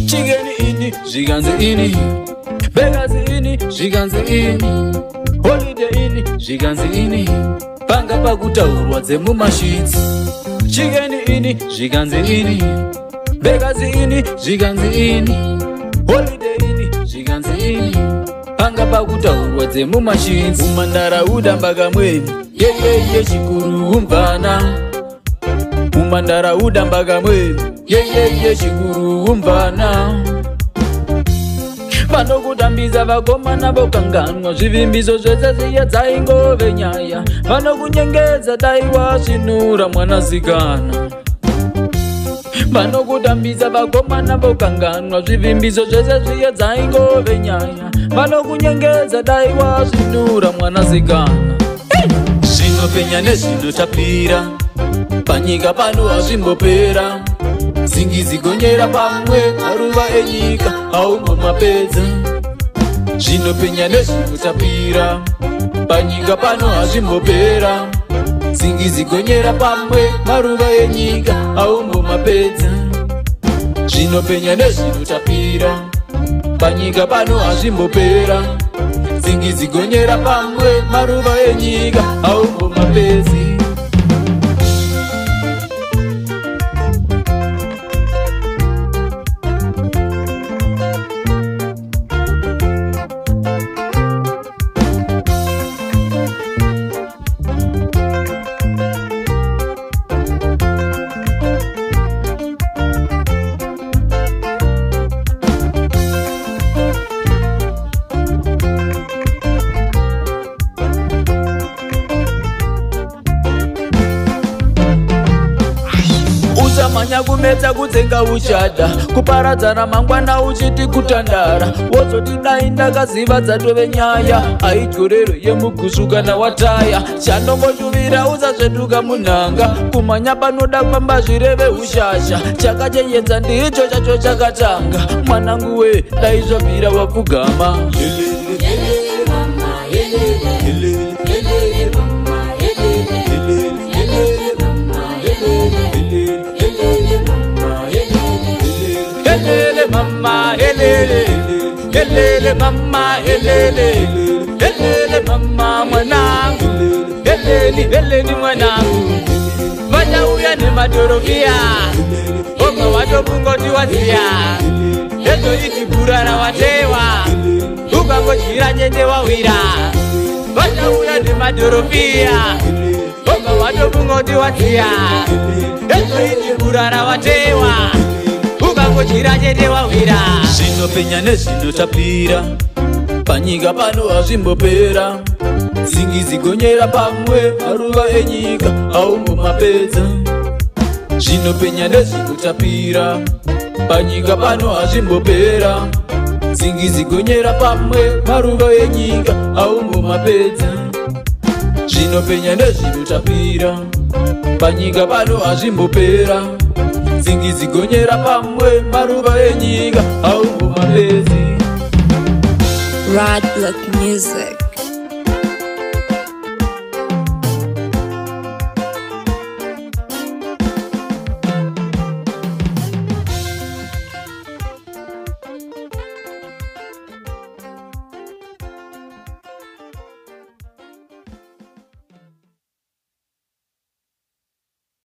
Chicken ini, zvikanzi ini. Vegas ini, zvikanzi ini. Holiday ini, zvikanzi ini. Panga pakutaurwa dzemumashitsi. Chicken ini, zvikanzi ini. Vegas ini, zvikanzi ini. Holiday ini, zvikanzi ini. Panga pakutaurwa dzemumashitsi. Umandaraunda mbakamweni, yeye chikuru umvana. Umandaraunda mbakamweni, yeye chikuru umvana. Vanokutambisa vakomana vokanganwa, zvivimbiso zvese zviyedzai ngove nyaya. Vanokunyengedza dai wasvinura mwanasikana. Vanokutambisa vakomana vokanganwa, zvivimbiso zvese zviyedzai ngove nyaya. Vanokunyengedza dai wasvinura mwanasikana. Zvinopenya nezvinotapira, panyika pano hazvimbopera. Singizigonyera pamwe maruva enyika aumbomapedza. Zvinopenya nezvinotapira, panyika pano hazvimbopera. Singizigonyera pamwe maruva enyika aumbomapedza. Zvinopenya nezvinotapira, panyika pano hazvimbopera. Singizigonyera pamwe maruva enyika aumbomapedza. Manya kumedza kudzenga uchada, kuparadzana mangwana uchiti kutandara. Wozoti dai ndakaziva dzatove nyaya, aidyorero yemugusu kana wataya. Chanongoshuvira usazvetuka munhanga, kumanya panoda kwamba zvireve ushasha. Chakachenjedza ndicho chacho chakatanga, mwanangu we dai zvabvira wapfugama. Helele mama, helele, helele mama, helele, helele mama mwanangu, helele mwanangu. Vachauya nemadhorobhiya, oma watobungoti waziya. Ezoiti gura rawatewa, ukangodyira nyende wawira. Vachauya nemadhorobhiya, oma watobungoti waziya. Ezoiti gura rawatewa, ukangodyira nyende wawira. Zvinopenya nezvinotapira, panyika pano hazvimbopera. Singizigonyera pamwe maruva enyika aumbomapedza. Zvinopenya nezvinotapira, panyika pano hazvimbopera. Singizigonyera pamwe maruva enyika aumbomapedza. Zvinopenya nezvinotapira, panyika pano hazvimbopera. Singizigonyera pamwe maruva enyika aumbomapedza. Rad Black Music.